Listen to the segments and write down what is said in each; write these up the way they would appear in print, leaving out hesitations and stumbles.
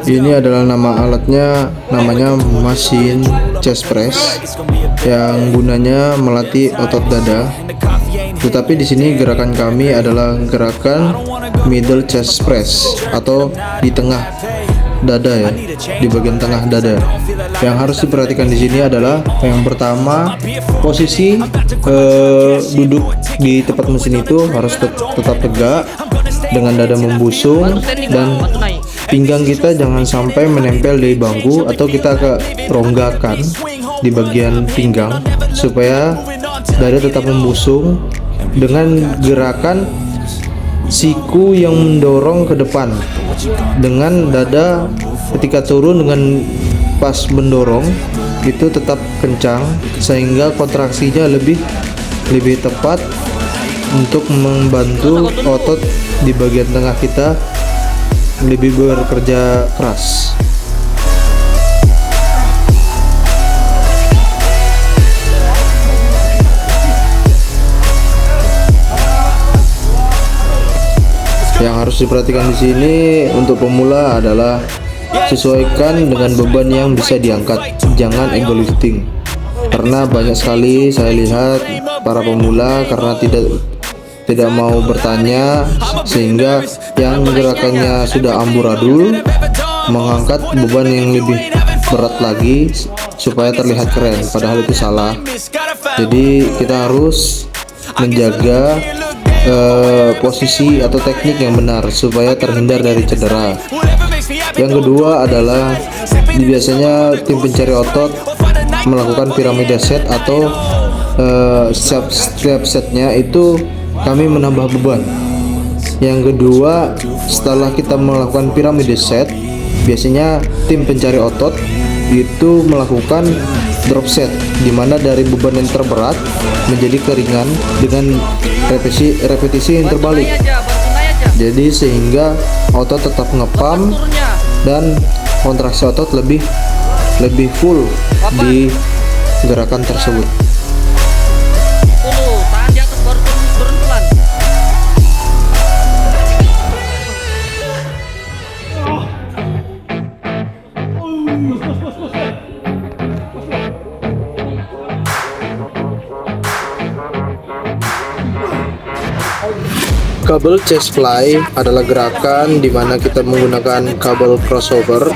Ini adalah nama alatnya, namanya mesin chest press yang gunanya melatih otot dada. Tetapi di sini gerakan kami adalah gerakan middle chest press atau di tengah dada ya, di bagian tengah dada. Yang harus diperhatikan di sini adalah yang pertama, posisi duduk di tempat mesin itu harus tetap tegak dengan dada membusung, dan pinggang kita jangan sampai menempel di bangku atau kita agak ronggakan di bagian pinggang supaya dada tetap membusung dengan gerakan siku yang mendorong ke depan, dengan dada ketika turun dengan pas mendorong itu tetap kencang sehingga kontraksinya lebih tepat untuk membantu otot di bagian tengah kita lebih bekerja keras. Yang harus diperhatikan di sini untuk pemula adalah sesuaikan dengan beban yang bisa diangkat, jangan ego lifting. Karena banyak sekali saya lihat para pemula karena tidak mau bertanya sehingga yang gerakannya sudah amburadul mengangkat beban yang lebih berat lagi supaya terlihat keren, padahal itu salah. Jadi kita harus menjaga posisi atau teknik yang benar supaya terhindar dari cedera. Yang kedua adalah biasanya tim pencari otot melakukan piramida set atau setiap setnya itu kami menambah beban. Yang kedua, setelah kita melakukan piramida set, biasanya tim pencari otot itu melakukan drop set, dimana dari beban yang terberat menjadi keringan dengan repetisi yang terbalik. Jadi sehingga otot tetap ngepam dan kontraksi otot lebih full di gerakan tersebut. Tahan di atas baru turun pelan. Kabel chest fly adalah gerakan di mana kita menggunakan kabel crossover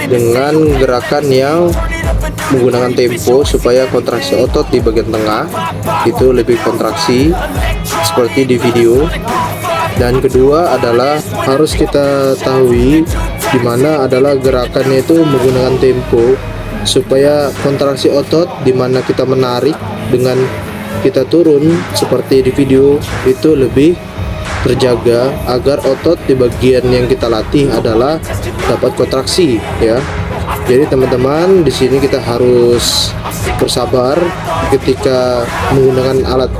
dengan gerakan yang menggunakan tempo supaya kontraksi otot di bagian tengah itu lebih kontraksi seperti di video. Dan kedua adalah harus kita tahu di mana adalah gerakannya itu menggunakan tempo supaya kontraksi otot di mana kita menarik dengan kita turun seperti di video itu lebih terjaga agar otot di bagian yang kita latih adalah dapat kontraksi ya. Jadi teman-teman, di sini kita harus bersabar ketika menggunakan alat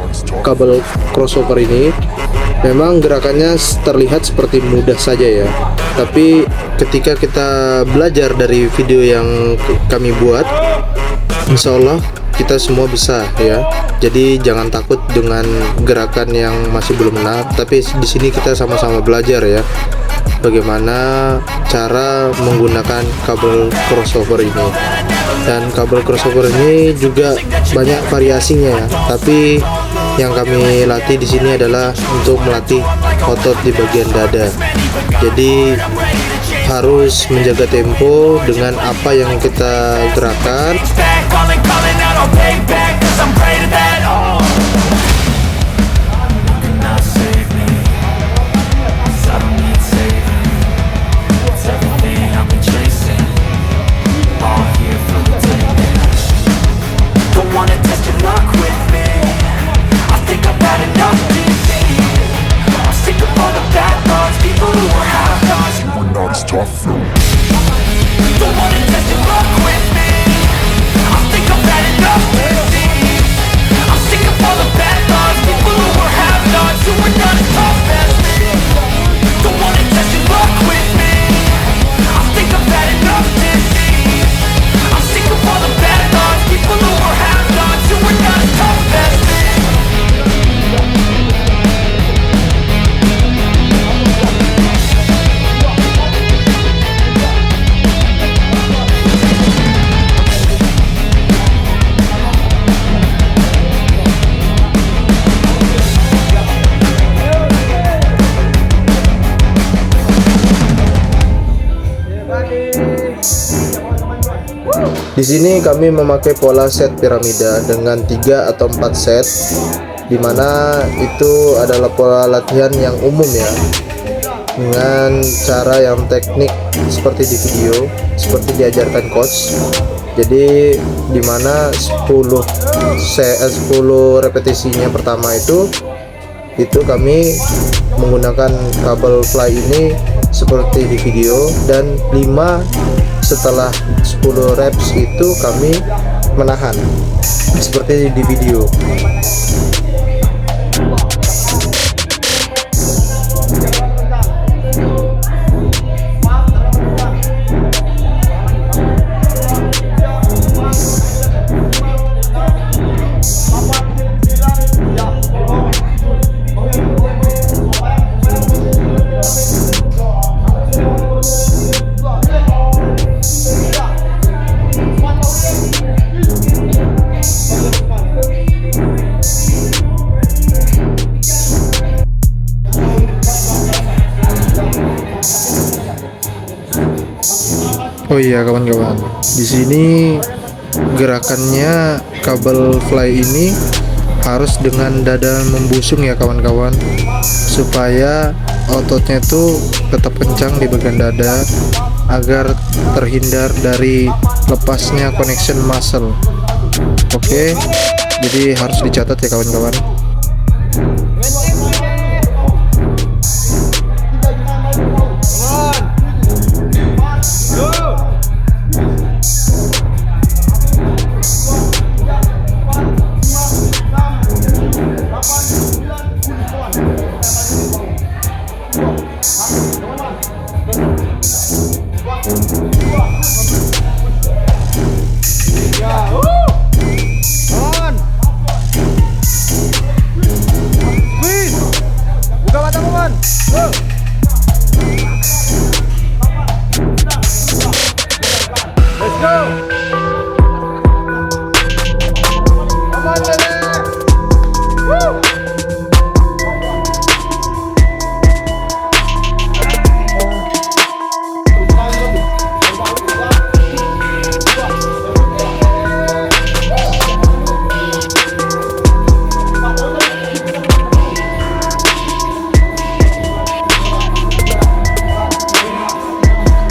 kabel crossover ini. Memang gerakannya terlihat seperti mudah saja ya, tapi ketika kita belajar dari video yang kami buat, insya Allah kita semua bisa ya. Jadi jangan takut dengan gerakan yang masih belum benar, tapi di sini kita sama-sama belajar ya bagaimana cara menggunakan kabel crossover ini. Dan kabel crossover ini juga banyak variasinya ya, tapi yang kami latih di sini adalah untuk melatih otot di bagian dada. Jadi harus menjaga tempo dengan apa yang kita gerakan. Di sini kami memakai pola set piramida dengan 3 atau 4 set, dimana itu adalah pola latihan yang umum ya, dengan cara yang teknik seperti di video, seperti diajarkan coach. Jadi dimana 10 repetisinya pertama itu kami menggunakan kabel fly ini seperti di video, dan 5 setelah 10 reps itu kami menahan seperti di video. Oh iya kawan-kawan, di sini gerakannya kabel fly ini harus dengan dada membusung ya kawan-kawan, supaya ototnya itu tetap kencang di bagian dada agar terhindar dari lepasnya connection muscle. Oke, jadi harus dicatat ya kawan-kawan.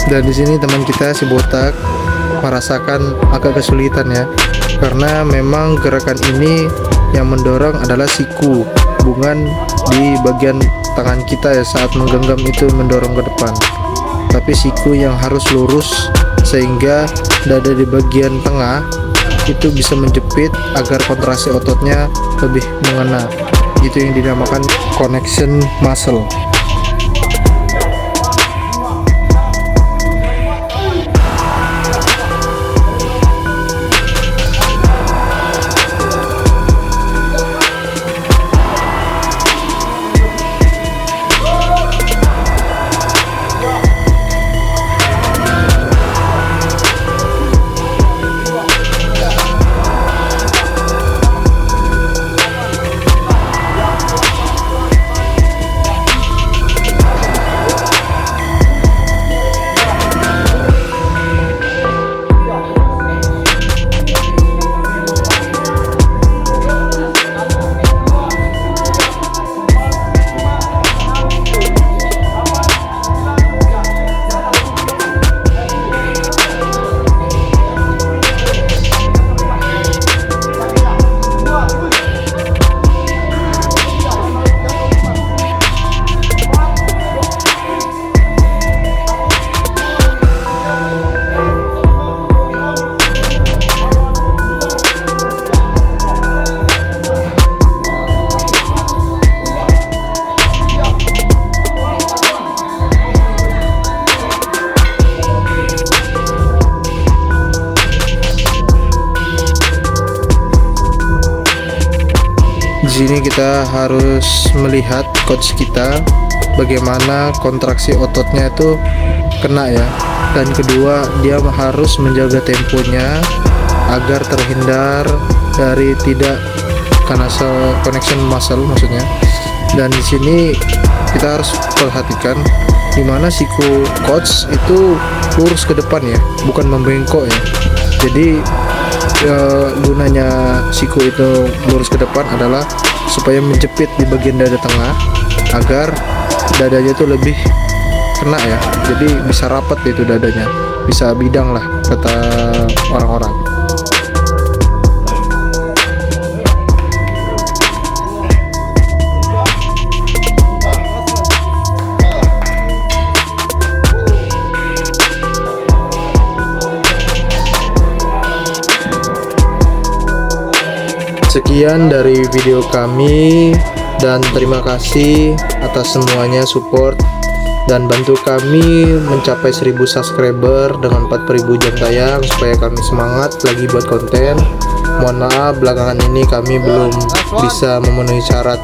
Dan di sini teman kita si botak merasakan agak kesulitan ya, karena memang gerakan ini yang mendorong adalah siku, hubungan di bagian tangan kita ya saat menggenggam itu mendorong ke depan, tapi siku yang harus lurus sehingga dada di bagian tengah itu bisa menjepit agar kontraksi ototnya lebih mengena. Itu yang dinamakan connection muscle. Di sini kita harus melihat coach kita bagaimana kontraksi ototnya itu kena ya, dan kedua dia harus menjaga temponya agar terhindar dari tidak karena connection muscle maksudnya. Dan di sini kita harus perhatikan dimana siku coach itu lurus ke depan ya, bukan membengkok ya. Jadi gunanya siku itu lurus ke depan adalah supaya menjepit di bagian dada tengah agar dadanya itu lebih kena ya, jadi bisa rapat itu dadanya, bisa bidang lah kata orang-orang. Sekian dari video kami dan terima kasih atas semuanya support dan bantu kami mencapai 1000 subscriber dengan 40.000 jam tayang supaya kami semangat lagi buat konten. Mohon maaf belakangan ini kami belum bisa memenuhi syarat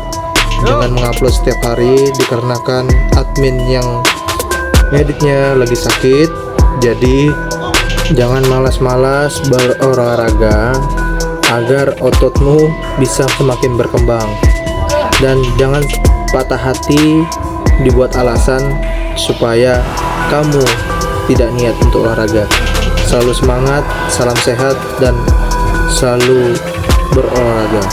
dengan mengupload setiap hari dikarenakan admin yang editnya lagi sakit. Jadi jangan malas-malas berolahraga agar ototmu bisa semakin berkembang, dan jangan patah hati dibuat alasan supaya kamu tidak niat untuk olahraga. Selalu semangat, salam sehat, dan selalu berolahraga.